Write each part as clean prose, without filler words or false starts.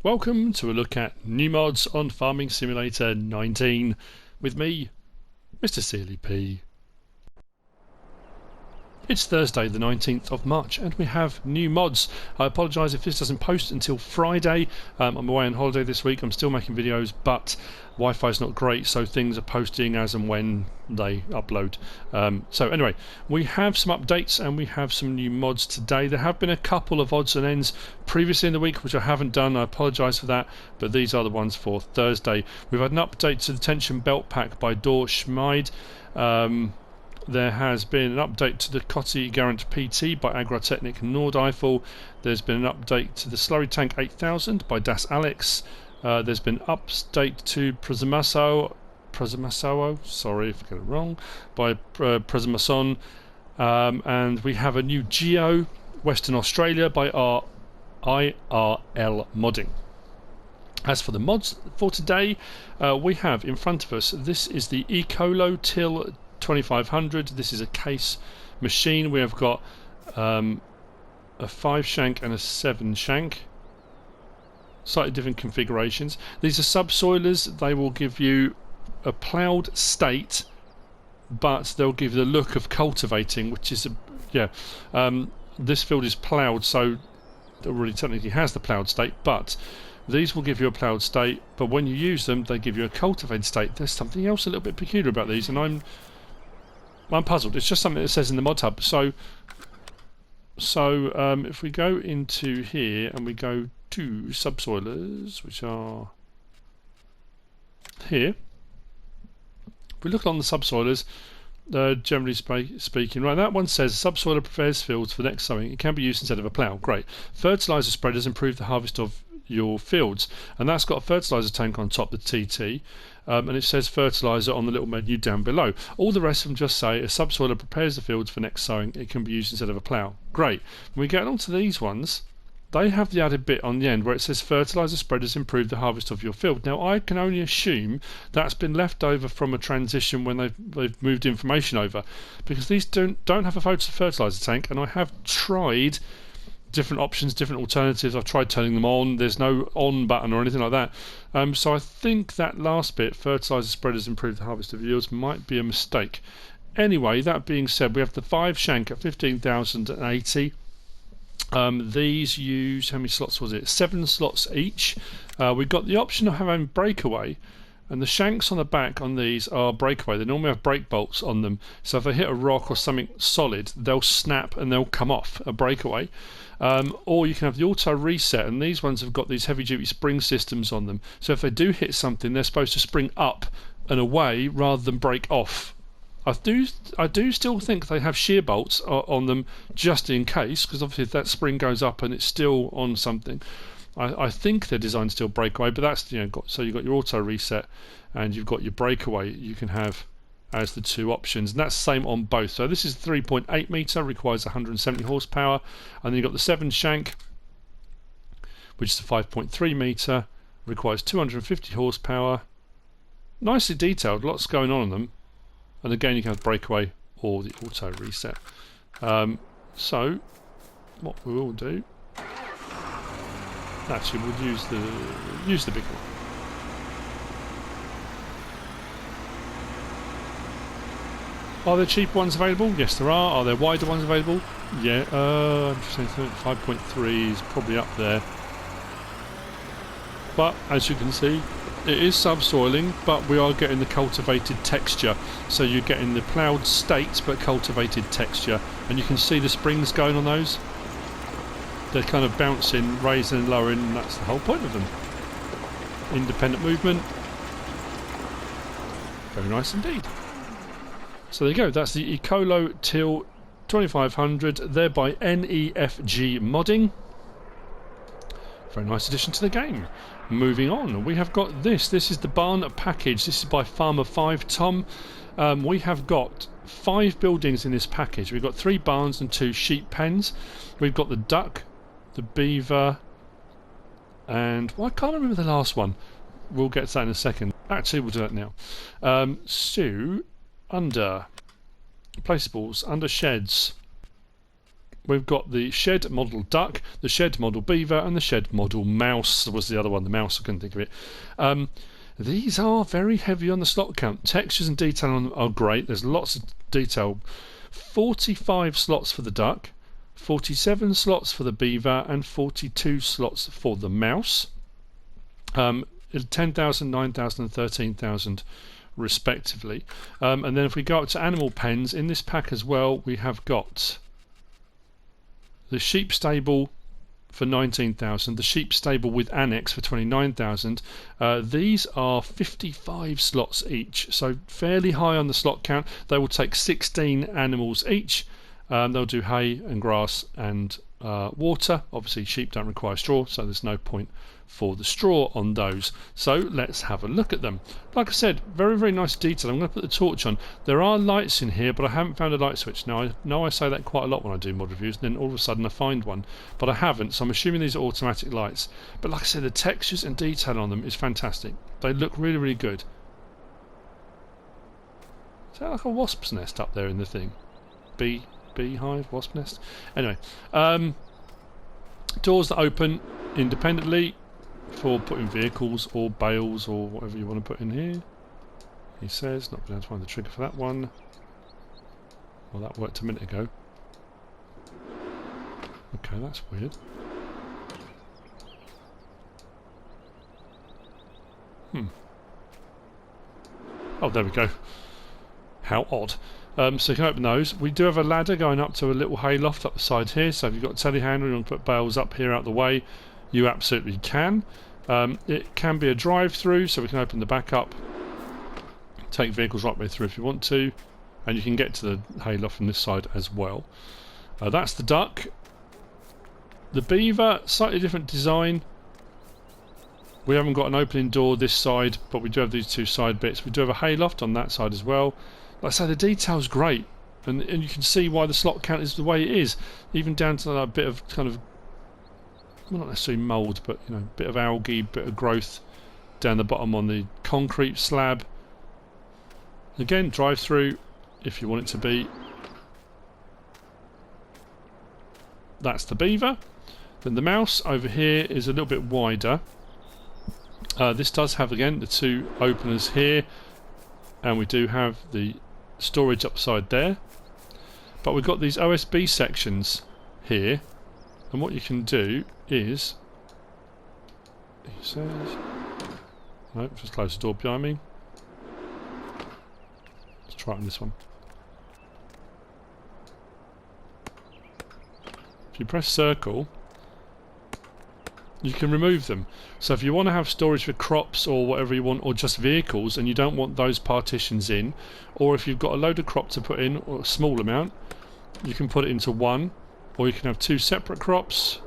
Welcome to a look at new mods on Farming Simulator 19 with me, MrSealyp. It's Thursday the 19th of March and we have new mods. I apologise if this doesn't post until Friday. I'm away on holiday this week, I'm still making videos, but Wi-Fi is not great, so things are posting as and when they upload. So anyway, we have some updates and we have some new mods today. There have been a couple of odds and ends previously in the week which I haven't done. I apologise for that, but these are the ones for Thursday. We've had an update to the Tension Belt Pack by Dor Schmid. There has been an update to the Cotti Garant PT by Agrotechnik Nordeifel. There's been an update to the Slurry Tank 8000 by Das Alex. There's been an update to Prezimaso, sorry if I get it wrong, by Prezimason. And we have a new Geo, Western Australia, by our IRL Modding. As for the mods for today, we have in front of us, this is the Ecolo Till 2500. This is a case machine. We have got a 5 shank and a 7 shank, slightly different configurations. These are subsoilers. They will give you a ploughed state, but they'll give you the look of cultivating, which is this field is ploughed, so it already technically has the ploughed state, but these will give you a ploughed state, but when you use them they give you a cultivated state. There's something else a little bit peculiar about these, and I'm puzzled. It's just something that says in the Modhub. So if we go into here and we go to subsoilers, which are here, if we look on the subsoilers, generally speaking, right, that one says subsoiler prepares fields for next sowing. It can be used instead of a plough. Great. Fertilizer spreaders improve the harvest of your fields, and that's got a fertilizer tank on top, the TT, and it says fertilizer on the little menu down below. All the rest of them just say a subsoiler prepares the fields for next sowing. It can be used instead of a plough. Great. When we get on to these ones, they have the added bit on the end where it says fertilizer spreaders improve the harvest of your field. Now I can only assume that's been left over from a transition when they've moved information over, because these don't have a fertilizer tank, and I have tried different options, different alternatives. I've tried turning them on. There's no on button or anything like that. So I think that last bit, fertilizer spreaders improve the harvest of yields, might be a mistake. Anyway, that being said, we have the 5 shank at 15,080. These use, how many slots was it? 7 slots each. We've got the option of having breakaway, and the shanks on the back on these are breakaway. They normally have brake bolts on them, so if they hit a rock or something solid, they'll snap and they'll come off, a breakaway. Or you can have the auto reset, and these ones have got these heavy duty spring systems on them, so if they do hit something they're supposed to spring up and away rather than break off. I do still think they have shear bolts on them just in case, because obviously if that spring goes up and it's still on something, I think they're designed to still breakaway, but that's, so you've got your auto reset and you've got your breakaway you can have as the two options, and that's the same on both. So this is 3.8 metre, requires 170 horsepower, and then you've got the 7 shank, which is the 5.3 metre, requires 250 horsepower. Nicely detailed, lots going on them, and again you can have breakaway or the auto reset. So what we will do, actually we'll use the big one. Are there cheap ones available? Yes, there are. Are there wider ones available? Yeah, interesting. 5.3 is probably up there. But as you can see, it is subsoiling, but we are getting the cultivated texture. So you're getting the ploughed state, but cultivated texture. And you can see the springs going on those. They're kind of bouncing, raising and lowering, and that's the whole point of them. Independent movement. Very nice indeed. So there you go, that's the Ecolo Till 2500, there by NEFG Modding. Very nice addition to the game. Moving on, we have got this is the barn package. This is by Farmerfivetom. We have got 5 buildings in this package. We've got 3 barns and 2 sheep pens. We've got the duck, the beaver, and I can't remember the last one. We'll get to that in a second. Actually, we'll do that now. So under placeables, under sheds, we've got the shed model duck, the shed model beaver, and the shed model mouse was the other one, the mouse, I couldn't think of it. These are very heavy on the slot count. Textures and detail on them are great. There's lots of detail. 45 slots for the duck, 47 slots for the beaver, and 42 slots for the mouse. 10,000, 9,000 and 13,000 respectively. And then if we go up to animal pens, in this pack as well we have got the sheep stable for 19,000, the sheep stable with annex for 29,000. These are 55 slots each, so fairly high on the slot count. They will take 16 animals each. They'll do hay and grass and water. Obviously sheep don't require straw, so there's no point for the straw on those. So let's have a look at them. Like I said, very, very nice detail. I'm going to put the torch on. There are lights in here, but I haven't found a light switch. Now I know I say that quite a lot when I do mod reviews, and then all of a sudden I find one, but I haven't, so I'm assuming these are automatic lights. But like I said, the textures and detail on them is fantastic. They look really, really good. Is that like a wasp's nest up there in the thing? Beehive, wasp nest? Anyway, doors that open independently for putting vehicles or bales or whatever you want to put in here. He says, not been able to find the trigger for that one. Well, that worked a minute ago. Okay, that's weird. Oh, there we go. How odd. So you can open those. We do have a ladder going up to a little hay loft up the side here, so if you've got a telehandler and you want to put bales up here out the way, you absolutely can. It can be a drive-through, so we can open the back up, take vehicles right way through if you want to, and you can get to the hay loft from this side as well. That's the duck. The beaver, slightly different design. We haven't got an opening door this side, but we do have these two side bits. We do have a hay loft on that side as well. Like I say, the detail's great, and you can see why the slot count is the way it is, even down to that bit of kind of, well, not necessarily mould, but you know, bit of algae, bit of growth down the bottom on the concrete slab. Again, drive through if you want it to be. That's the beaver. Then the mouse over here is a little bit wider. This does have again the two openers here, and we do have the storage upside there, but we've got these OSB sections here, and what you can do is, he says, nope, just close the door behind me. Let's try it on this one. If you press circle, you can remove them. So if you want to have storage for crops or whatever you want, or just vehicles, and you don't want those partitions in, or if you've got a load of crop to put in, or a small amount, you can put it into one, or you can have two separate crops,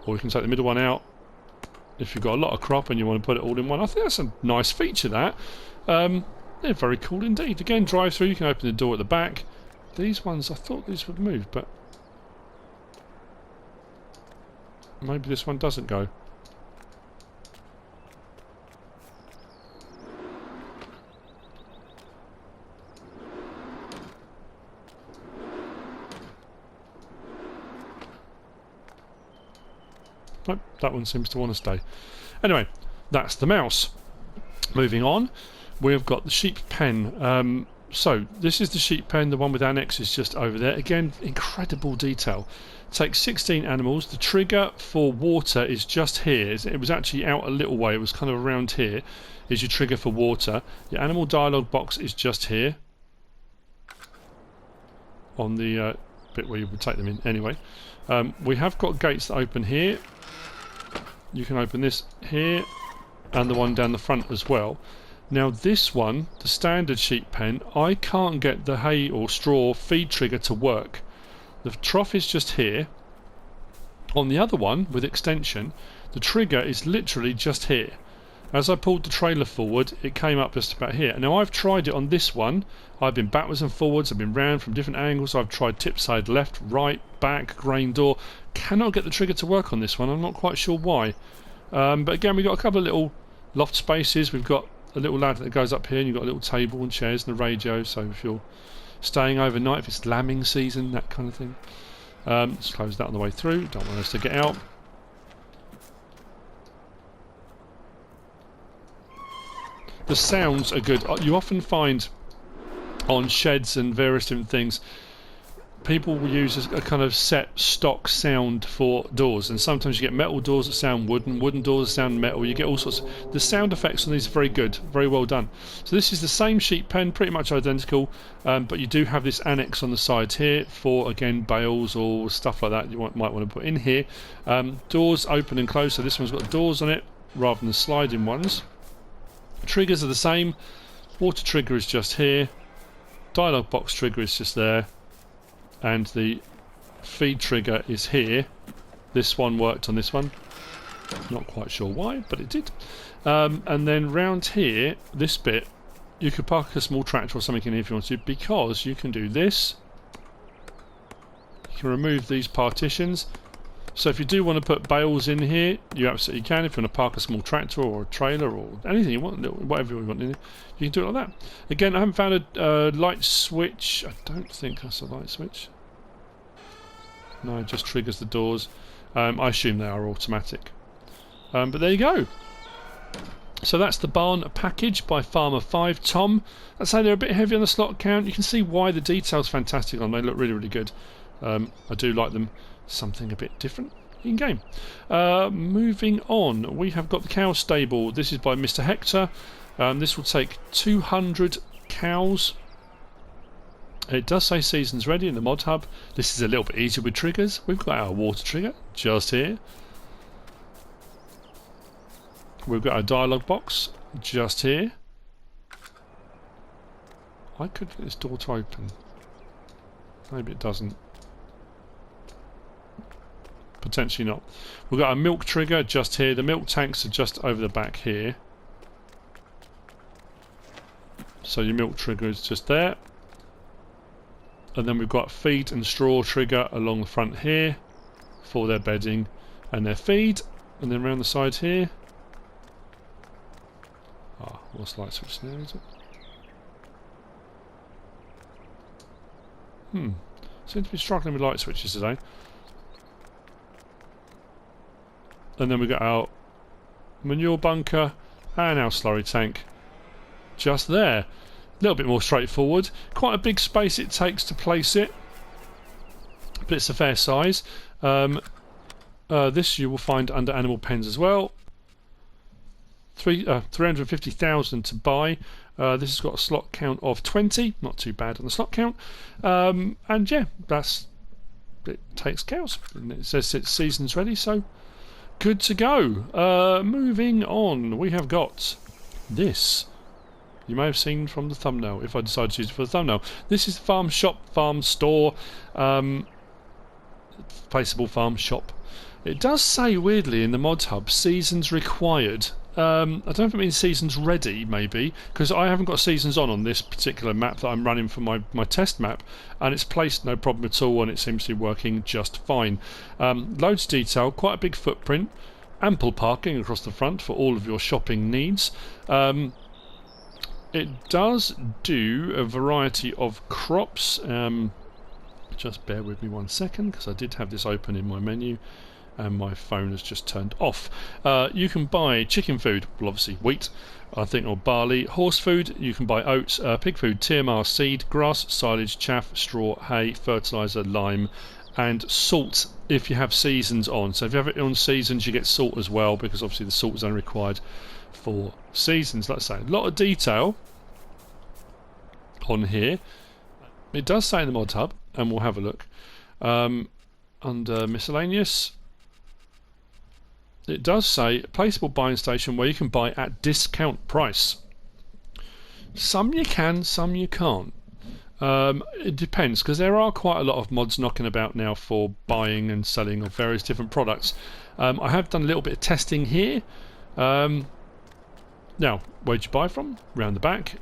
or you can take the middle one out if you've got a lot of crop and you want to put it all in one. I think that's a nice feature, that. They're very cool indeed. Again, drive through, you can open the door at the back. These ones, I thought these would move, but maybe this one doesn't go. Nope, that one seems to want to stay. Anyway, that's the mouse. Moving on, we've got the sheep pen. So this is the sheep pen, the one with annex is just over there. Again, incredible detail. Takes 16 animals. The trigger for water is just here. It was actually out a little way. It was kind of around here. Is your trigger for water. Your animal dialogue box is just here. On the bit where you would take them in. Anyway, we have got gates that open here. You can open this here, and the one down the front as well. Now this one, the standard sheep pen, I can't get the hay or straw feed trigger to work. The trough is just here. On the other one, with extension, the trigger is literally just here. As I pulled the trailer forward, it came up just about here. Now I've tried it on this one. I've been backwards and forwards, I've been round from different angles, I've tried tip side left, right, back, grain door. Cannot get the trigger to work on this one, I'm not quite sure why. But again, we've got a couple of little loft spaces. We've got a little ladder that goes up here, and you've got a little table and chairs and a radio, so if you're staying overnight if it's lambing season, that kind of thing. Let's close that on the way through. Don't want us to get out. The sounds are good. You often find on sheds and various different things, people will use a kind of set stock sound for doors, and sometimes you get metal doors that sound wooden doors that sound metal. You get all sorts. The sound effects on these are very good, very well done. So this is the same sheet pen, pretty much identical, but you do have this annex on the side here for, again, bales or stuff like that you might want to put in here. Doors open and close, so this one's got doors on it rather than sliding ones. Triggers are the same. Water trigger is just here. Dialog box trigger is just there. And the feed trigger is here. This one worked on this one. Not quite sure why, but it did. And then round here, this bit, you could park a small tractor or something in here if you want to, because you can do this. You can remove these partitions. So if you do want to put bales in here, you absolutely can. If you want to park a small tractor or a trailer or anything you want, whatever you want in here, you can do it like that. Again, I haven't found a light switch. I don't think that's a light switch. No, it just triggers the doors. I assume they are automatic. But there you go. So that's the barn package by Farmerfivetom. I'd say they're a bit heavy on the slot count. You can see why. The detail's fantastic on them. They look really, really good. I do like them. Something a bit different in game. Moving on, we have got the cow stable. This is by MrHector. This will take 200 cows. It does say seasons ready in the Modhub. This is a little bit easier with triggers. We've got our water trigger just here. We've got our dialog box just here. I could get this door to open. Maybe it doesn't. Potentially not. We've got our milk trigger just here. The milk tanks are just over the back here. So your milk trigger is just there. And then we've got feed and straw trigger along the front here for their bedding and their feed. And then around the side here. Ah, what's the light switch there, is it? Seem to be struggling with light switches today. And then we've got our manure bunker and our slurry tank just there. A little bit more straightforward. Quite a big space it takes to place it, but it's a fair size. This you will find under animal pens as well. 350,000 to buy. This has got a slot count of 20. Not too bad on the slot count. And yeah, it takes cows. And it says it's seasons ready, so good to go. Moving on, we have got this. You may have seen from the thumbnail, if I decide to use it for the thumbnail. This is the Farm Shop, Farm Store, placeable Farm Shop. It does say, weirdly, in the Modhub, seasons required. I don't know if it means seasons ready, maybe, because I haven't got seasons on this particular map that I'm running for my test map, and it's placed no problem at all, and it seems to be working just fine. Loads of detail, quite a big footprint, ample parking across the front for all of your shopping needs. It does do a variety of crops. Just bear with me 1 second, because I did have this open in my menu and my phone has just turned off. You can buy chicken food, well obviously wheat, I think, or barley. Horse food, you can buy oats. Pig food, TMR seed, grass, silage, chaff, straw, hay, fertiliser, lime, and salt if you have seasons on. So if you have it on seasons, you get salt as well, because obviously the salt is only required for seasons. Like I say, a lot of detail on here. It does say in the Modhub, and we'll have a look. Under miscellaneous, it does say placeable buying station where you can buy at discount price. Some you can, some you can't. It depends, because there are quite a lot of mods knocking about now for buying and selling of various different products. I have done a little bit of testing here. Now, where'd you buy from? Round the back.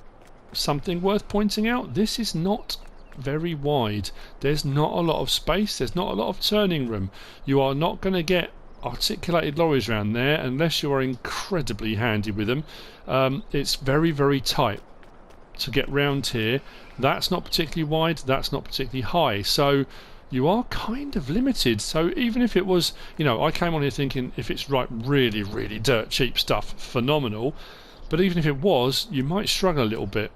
Something worth pointing out, this is not very wide. There's not a lot of space, there's not a lot of turning room. You are not going to get articulated lorries around there unless you are incredibly handy with them. It's very, very tight. to get round here. That's not particularly wide, that's not particularly high, so you are kind of limited. So even if it was, you know, I came on here thinking if it's really dirt cheap stuff, phenomenal, but even if it was, you might struggle a little bit.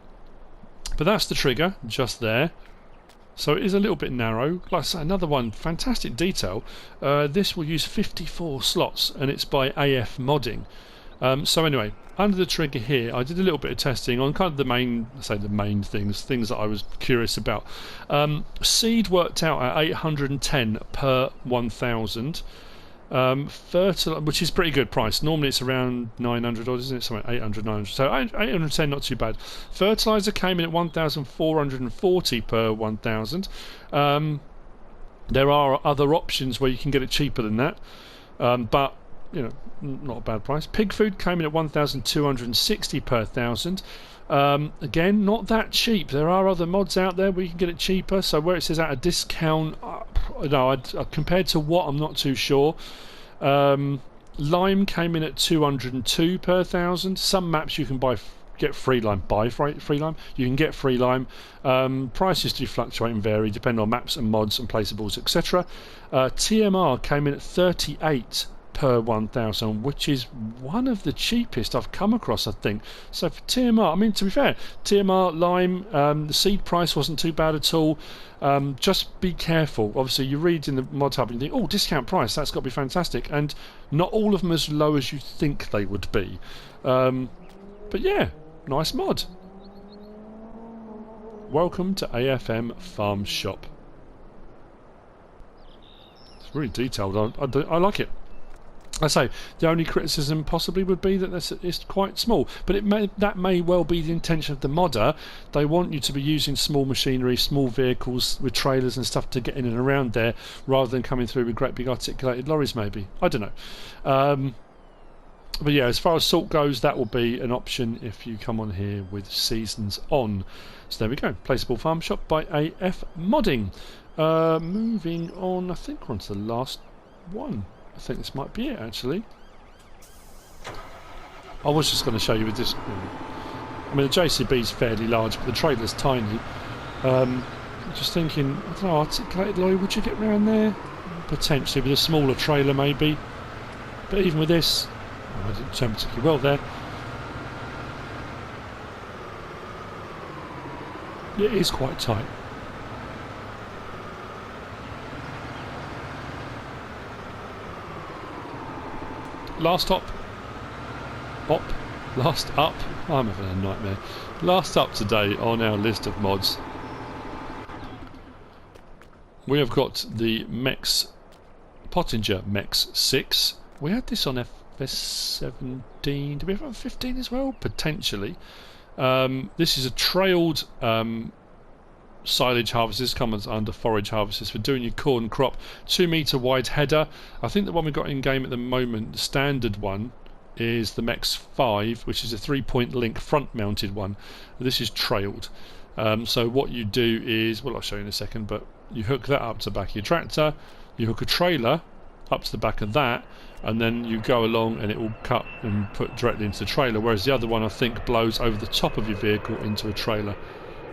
But that's the trigger just there, so it is a little bit narrow. Like I say, another one, fantastic detail. This will use 54 slots and it's by AF Modding. So anyway, under the trigger here, I did a little bit of testing on kind of the main things that I was curious about. Seed worked out at 810 per 1,000. Fertilizer, which is pretty good price. Normally it's around 900, or isn't it? Something 800, 900. So 810, not too bad. Fertilizer came in at 1,440 per 1,000. There are other options where you can get it cheaper than that, but you know, not a bad price. Pig food came in at 1,260 per 1,000. Again, not that cheap. There are other mods out there where you can get it cheaper. So where it says at a discount, compared to what, I'm not too sure. Lime came in at 202 per 1,000. Some maps you can get free lime. Buy free lime. You can get free lime. Prices do fluctuate and vary depending on maps and mods and placeables, etc. TMR came in at 38 per 1,000, which is one of the cheapest I've come across, I think. So for TMR, I mean, to be fair, TMR, lime, the seed price wasn't too bad at all. Just be careful. Obviously, you read in the Modhub and you think, oh, discount price, that's got to be fantastic. And not all of them as low as you think they would be. But yeah, nice mod. Welcome to Afm Farm Shop. It's really detailed. I like it. I say the only criticism possibly would be that it's quite small, but that may well be the intention of the modder. They want you to be using small machinery, small vehicles with trailers and stuff to get in and around there, rather than coming through with great big articulated lorries. Maybe, I don't know. But yeah, as far as salt goes, that will be an option if you come on here with seasons on. So there we go, Placeable Farm Shop by AF Modding. Moving on, I think we're on to the last one. I think this might be it, actually. I was just going to show you with this. I mean, the JCB is fairly large, but the trailer's tiny. Just thinking, I don't know, articulated lorry, would you get round there? Potentially, with a smaller trailer, maybe. But even with this, I didn't turn particularly well there. It is quite tight. Last up. Last up. I'm having a nightmare. Last up today on our list of mods, we have got the Pottinger Mex 6. We had this on FS19. Do we have it on 15 as well? Potentially. This is a trailed silage harvester. This comes under forage harvesters for doing your corn crop. 2 metre wide header. I think the one we've got in game at the moment, the standard one, is the Mex 5, which is a 3-point link front mounted one. This is trailed. So what you do is, well, I'll show you in a second, but you hook that up to the back of your tractor, you hook a trailer up to the back of that, and then you go along and it will cut and put directly into the trailer, whereas the other one I think blows over the top of your vehicle into a trailer.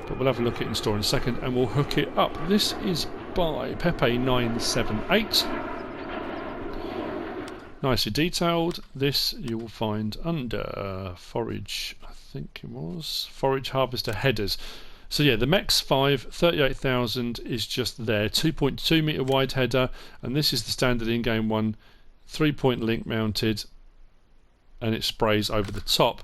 But we'll have a look at it in store in a second and we'll hook it up. This is by Peppe978. Nicely detailed. This you will find under forage, I think it was, forage harvester headers. So yeah, the Mex 5 38,000 is just there, 2.2 metre wide header, and this is the standard in-game one, 3-point link mounted, and it sprays over the top.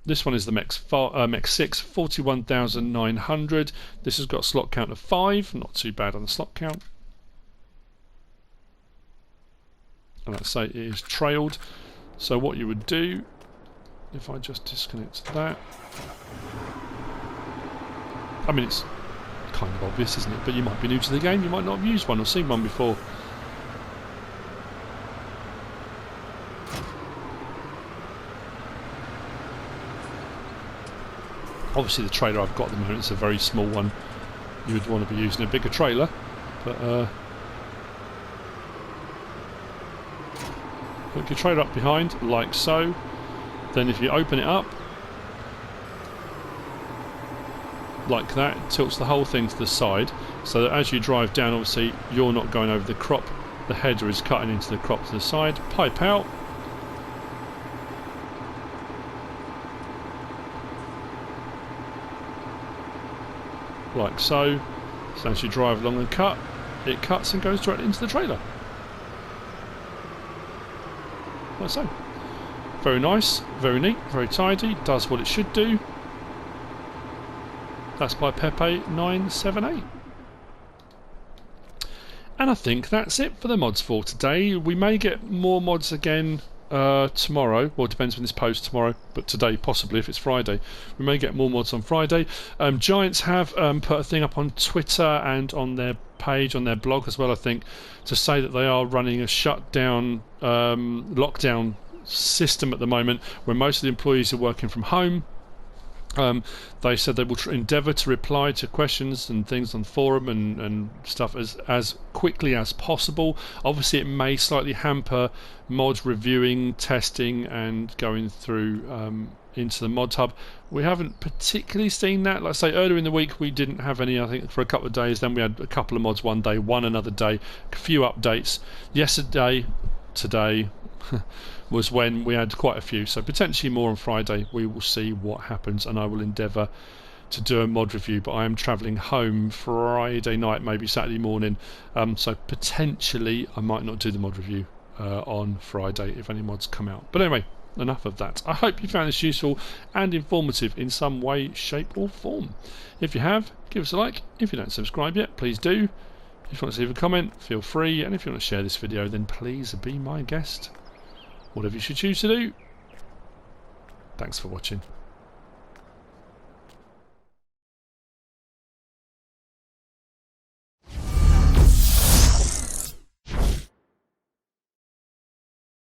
This one is the Mex 6, 41,900. This has got a slot count of 5, not too bad on the slot count. And let's say it is trailed. So what you would do, if I just disconnect that, I mean, it's kind of obvious, isn't it? But you might be new to the game, you might not have used one or seen one before. Obviously the trailer I've got at the moment is a very small one. You would want to be using a bigger trailer, but hook your trailer up behind, like so. Then if you open it up like that, it tilts the whole thing to the side, so that as you drive down, obviously you're not going over the crop, the header is cutting into the crop to the side. Pipe out. Like so. So as you drive along and cut, it cuts and goes directly into the trailer. Like so. Very nice, very neat, very tidy, does what it should do. That's by Peppe978. And I think that's it for the mods for today. We may get more mods again tomorrow. Well, it depends when this posts tomorrow, but today possibly if it's Friday. We may get more mods on Friday. Giants have put a thing up on Twitter and on their page, on their blog as well, I think, to say that they are running a shutdown, lockdown system at the moment where most of the employees are working from home. They said they will endeavour to reply to questions and things on the forum and stuff as quickly as possible. Obviously it may slightly hamper mod reviewing, testing and going through into the Modhub. We haven't particularly seen that. Like I say, earlier in the week we didn't have any, I think, for a couple of days. Then we had a couple of mods one day, one another day, a few updates. Yesterday, today was when we had quite a few, so potentially more on Friday. We will see what happens, and I will endeavour to do a mod review, but I am travelling home Friday night, maybe Saturday morning, so potentially I might not do the mod review on Friday if any mods come out. But anyway, enough of that. I hope you found this useful and informative in some way, shape or form. If you have, give us a like. If you don't subscribe yet, please do. If you want to leave a comment, feel free, and if you want to share this video, then please be my guest. Whatever you should choose to do. Thanks for watching.